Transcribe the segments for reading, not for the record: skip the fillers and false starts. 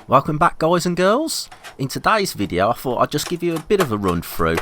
Welcome back, guys and girls. In today's video I thought I'd just give you a bit of a run through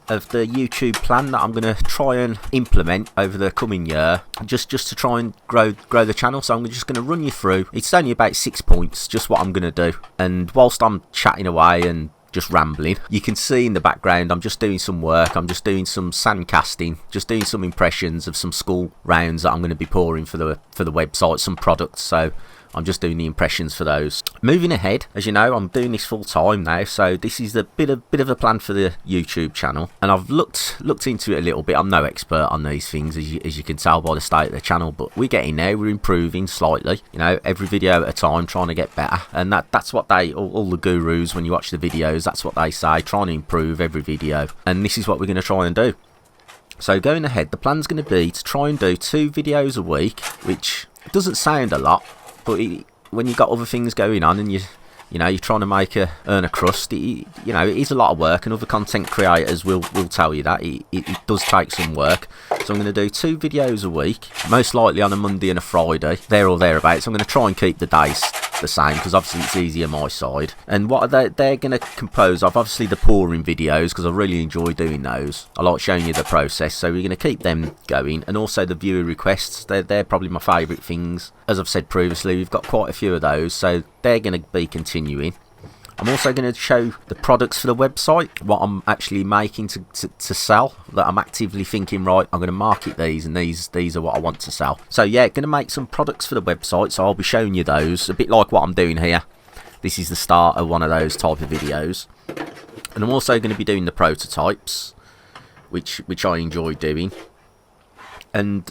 of the YouTube plan that I'm going to try and implement over the coming year, just to try and grow the channel. So I'm just going to run you through. It's only about 6 points, just what I'm going to do. And whilst I'm chatting away and just rambling, you can see in the background I'm just doing some work. I'm just doing some sand casting, just doing some impressions of some school rounds that I'm going to be pouring for the website, some products. So I'm just doing the impressions for those. Moving ahead, as you know, I'm doing this full time now, so this is a bit of a plan for the YouTube channel. And I've looked into it a little bit. I'm no expert on these things, as you can tell by the state of the channel, but we're getting there. We're improving slightly. You know, every video at a time, trying to get better. And that's what all the gurus, when you watch the videos, that's what they say, trying to improve every video. And this is what we're going to try and do. So going ahead, the plan's going to be to try and do 2 videos a week, which doesn't sound a lot. But when you've got other things going on and you're trying to earn a crust, it is a lot of work, and other content creators will tell you that it does take some work. So I'm going to do 2 videos a week, most likely on a Monday and a Friday, there or thereabouts. I'm going to try and keep the days the same because obviously it's easier my side. And what are they're going to compose of, obviously the pouring videos, because I really enjoy doing those. I like showing you the process, so we're going to keep them going. And also the viewer requests, they're probably my favourite things. As I've said previously, we've got quite a few of those, so they're going to be continuing. I'm also going to show the products for the website, what I'm actually making to sell, that I'm actively thinking, right, I'm going to market these, and these are what I want to sell. So yeah, going to make some products for the website, so I'll be showing you those, a bit like what I'm doing here. This is the start of one of those type of videos. And I'm also going to be doing the prototypes, which I enjoy doing. And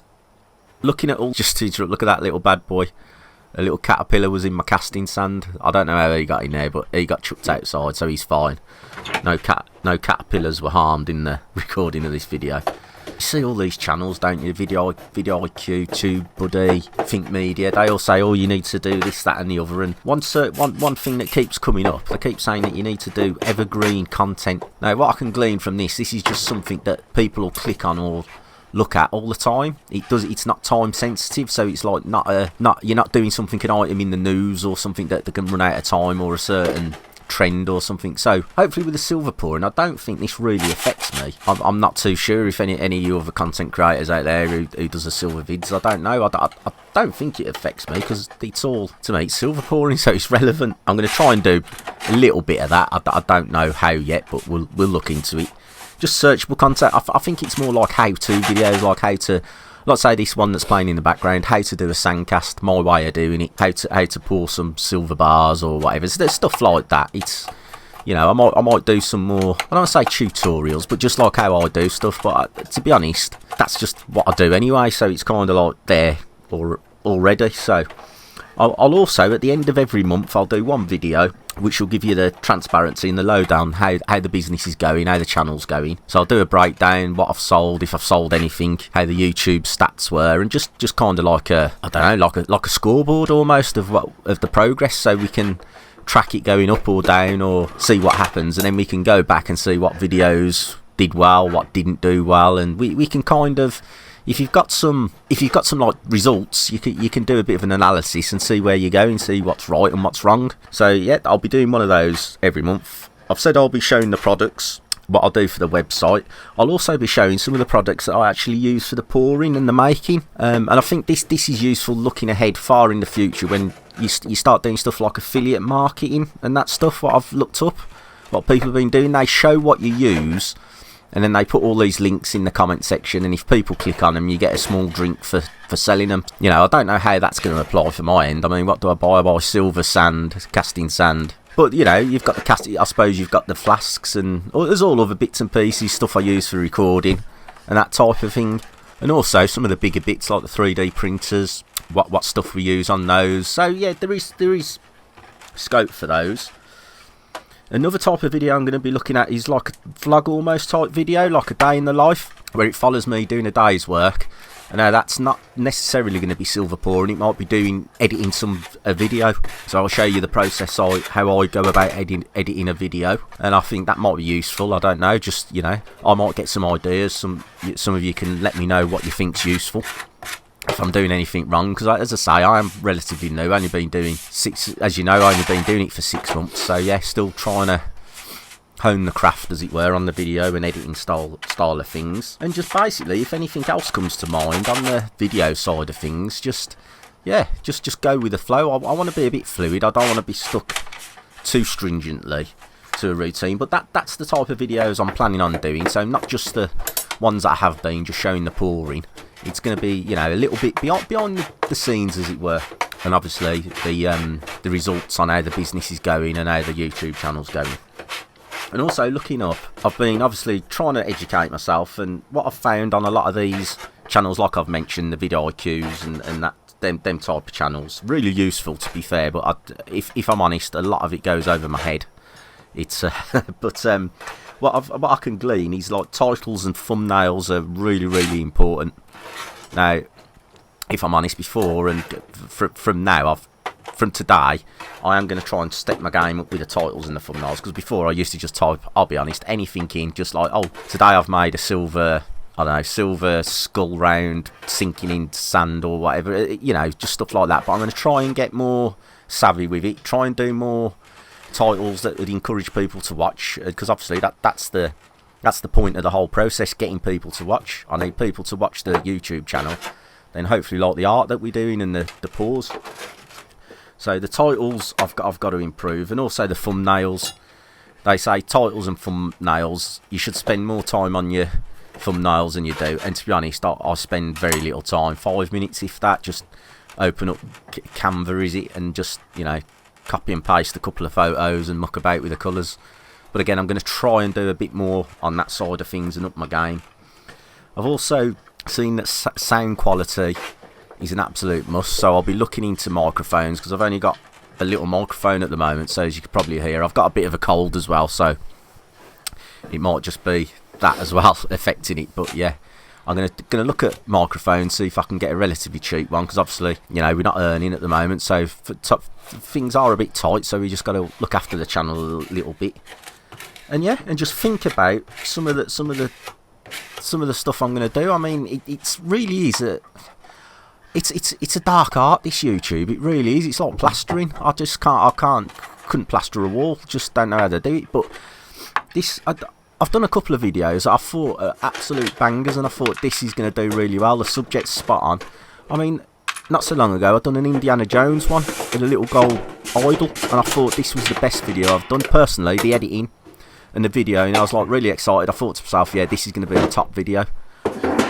looking at look at that little bad boy. A little caterpillar was in my casting sand. I don't know how he got in there, but he got chucked outside, so he's fine. No caterpillars were harmed in the recording of this video. You see all these channels, don't you? Video IQ, TubeBuddy, Think Media. They all say, oh, you need to do this, that, and the other. And one thing that keeps coming up, they keep saying that you need to do evergreen content. Now, what I can glean from this is just something that people will click on or look at all the time. It's not time sensitive, so it's like you're not doing something, an item in the news or something that can run out of time, or a certain trend or something. So hopefully with the silver pouring, I don't think this really affects me. I'm not too sure if any of you other content creators out there who does the silver vids, I don't know. I don't think it affects me, because it's all, to me, it's silver pouring, so it's relevant. I'm going to try and do a little bit of that. I don't know how yet, but we'll look into it. Just searchable content. I think it's more like how-to videos, like how to, let's say this one that's playing in the background, how to do a sandcast, my way of doing it, how to pour some silver bars or whatever. So there's stuff like that. It's, I might do some more, I don't want to say tutorials, but just like how I do stuff. But to be honest, that's just what I do anyway, so it's kind of like there already. So I'll also, at the end of every month, I'll do one video which will give you the transparency and the lowdown, how the business is going, how the channel's going. So I'll do a breakdown, what I've sold, if I've sold anything, how the YouTube stats were, and just kind of like a, I don't know, like a scoreboard almost of the progress, so we can track it going up or down, or see what happens, and then we can go back and see what videos did well, what didn't do well, and we can kind of, if you've got some like results, you can do a bit of an analysis and see where you're going, see what's right and what's wrong. So yeah, I'll be doing one of those every month. I've said I'll be showing the products, what I'll do for the website. I'll also be showing some of the products that I actually use for the pouring and the making. And I think this is useful looking ahead far in the future, when you start doing stuff like affiliate marketing and that stuff. What I've looked up, what people have been doing, they show what you use, and then they put all these links in the comment section, and if people click on them, you get a small drink for selling them. I don't know how that's going to apply for my end. I mean, what do I buy? I buy silver sand, casting sand. But, you've got the casting, I suppose you've got the flasks, and there's all other bits and pieces, stuff I use for recording, and that type of thing. And also some of the bigger bits, like the 3D printers, what stuff we use on those. So, yeah, there is scope for those. Another type of video I'm going to be looking at is like a vlog almost type video, like a day in the life, where it follows me doing a day's work. And now that's not necessarily going to be silver pouring, it might be editing a video. So I'll show you the process, how I go about editing a video, and I think that might be useful. I don't know, just I might get some ideas. Some of you can let me know what you think's useful. if I'm doing anything wrong, because as I say, I am relatively new. Only been doing as you know, I've only been doing it for 6 months. So yeah, still trying to hone the craft, as it were, on the video and editing style of things. And just basically, if anything else comes to mind on the video side of things, just go with the flow. I want to be a bit fluid. I don't want to be stuck too stringently to a routine. But that's the type of videos I'm planning on doing. So not just the ones that I have been, just showing the pouring. It's going to be, you know, a little bit beyond the scenes, as it were, and obviously the results on how the business is going and how the YouTube channel's going. And also looking up, I've been obviously trying to educate myself, and what I've found on a lot of these channels, like I've mentioned, the Video IQs and that them type of channels, really useful to be fair. But if I'm honest, a lot of it goes over my head. It's what I can glean is like titles and thumbnails are really important. Now, if I'm honest, before and from today, I am going to try and step my game up with the titles and the thumbnails, because before I used to just type, I'll be honest, anything in, just like, oh, today I've made a silver skull round sinking into sand or whatever, you know, just stuff like that. But I'm going to try and get more savvy with it, try and do more titles that would encourage people to watch, because obviously that's the point of the whole process, getting people to watch. I need people to watch the YouTube channel, then hopefully like the art that we're doing and the pours. So the titles I've got to improve, and also the thumbnails. They say titles and thumbnails, you should spend more time on your thumbnails than you do, and to be honest, I spend very little time, 5 minutes if that. Just open up Canva, is it, and just, you know, copy and paste a couple of photos and muck about with the colours. But again, I'm going to try and do a bit more on that side of things and up my game. I've also seen that sound quality is an absolute must, so I'll be looking into microphones, because I've only got a little microphone at the moment. So as you can probably hear, I've got a bit of a cold as well, so it might just be that as well affecting it. But yeah, I'm gonna look at microphones, see if I can get a relatively cheap one, because obviously, you know, we're not earning at the moment, so things are a bit tight, so we just got to look after the channel a little bit. And yeah, and just think about some of the stuff I'm going to do. I mean, it's really is it's a dark art, this YouTube. It really is. It's like plastering. I couldn't plaster a wall. Just don't know how to do it. But this, I've done a couple of videos that I thought are absolute bangers, and I thought this is going to do really well. The subject's spot on. I mean, not so long ago, I'd done an Indiana Jones one with a little gold idol, and I thought this was the best video I've done personally. The editing and the video, and I was like really excited. I thought to myself, yeah, this is going to be the top video.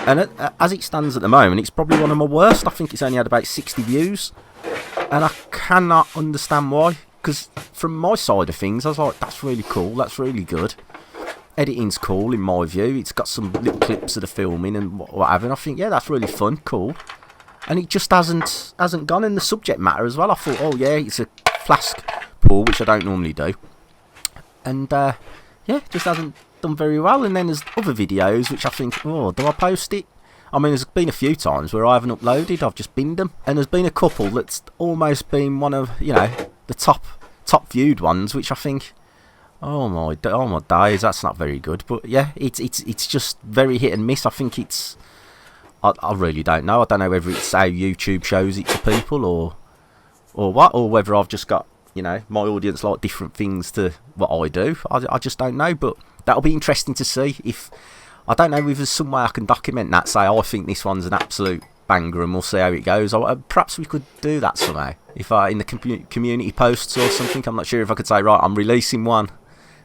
And as it stands at the moment, it's probably one of my worst. I think it's only had about 60 views, and I cannot understand why, because from my side of things, I was like, that's really cool, that's really good. Editing's cool in my view. It's got some little clips of the filming and whatever, and I think, yeah, that's really fun, cool. And it just hasn't gone in the subject matter as well. I thought, oh yeah, it's a flask pour, which I don't normally do, and yeah, just hasn't done very well. And then there's other videos which I think, oh, do I post it? I mean, there's been a few times where I haven't uploaded, I've just binned them, and there's been a couple that's almost been one of, you know, the top viewed ones, which I think, oh my days, that's not very good. But yeah, it's just very hit and miss. I think it's, I really don't know. I don't know whether it's how YouTube shows it to people or what, or whether I've just got, you know, my audience like different things to what I do. I just don't know, but that'll be interesting to see. If I don't know if there's some way I can document that, say, oh, I think this one's an absolute banger, and we'll see how it goes. Perhaps we could do that somehow. If in the community posts or something, I'm not sure if I could say, right, I'm releasing one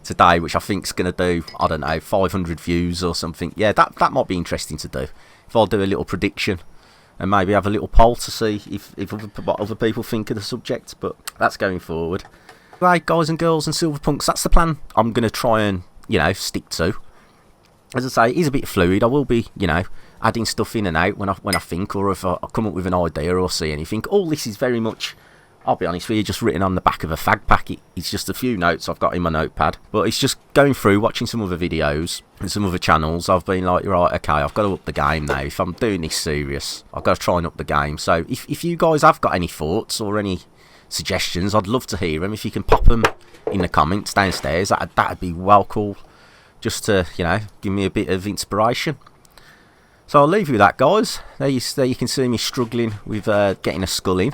today, which I think's going to do, I don't know, 500 views or something. Yeah, that might be interesting to do. If I'll do a little prediction and maybe have a little poll to see what other people think of the subject, but that's going forward. Right, guys and girls and silverpunks, that's the plan I'm going to try and, you know, stick to. As I say, it is a bit fluid. I will be, you know, adding stuff in and out when I think, or if I come up with an idea or see anything. All this is very much, I'll be honest with you, just written on the back of a fag packet. It's just a few notes I've got in my notepad. But it's just going through, watching some other videos and some other channels. I've been like, right, okay, I've got to up the game now. If I'm doing this serious, I've got to try and up the game. So if you guys have got any thoughts or any suggestions, I'd love to hear them. If you can pop them in the comments downstairs, that'd be well cool. Just to, you know, give me a bit of inspiration. So I'll leave you with that, guys. There you can see me struggling with getting a skull in.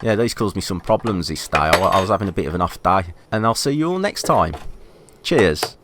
Yeah, these caused me some problems this day. I was having a bit of an off day. And I'll see you all next time. Cheers.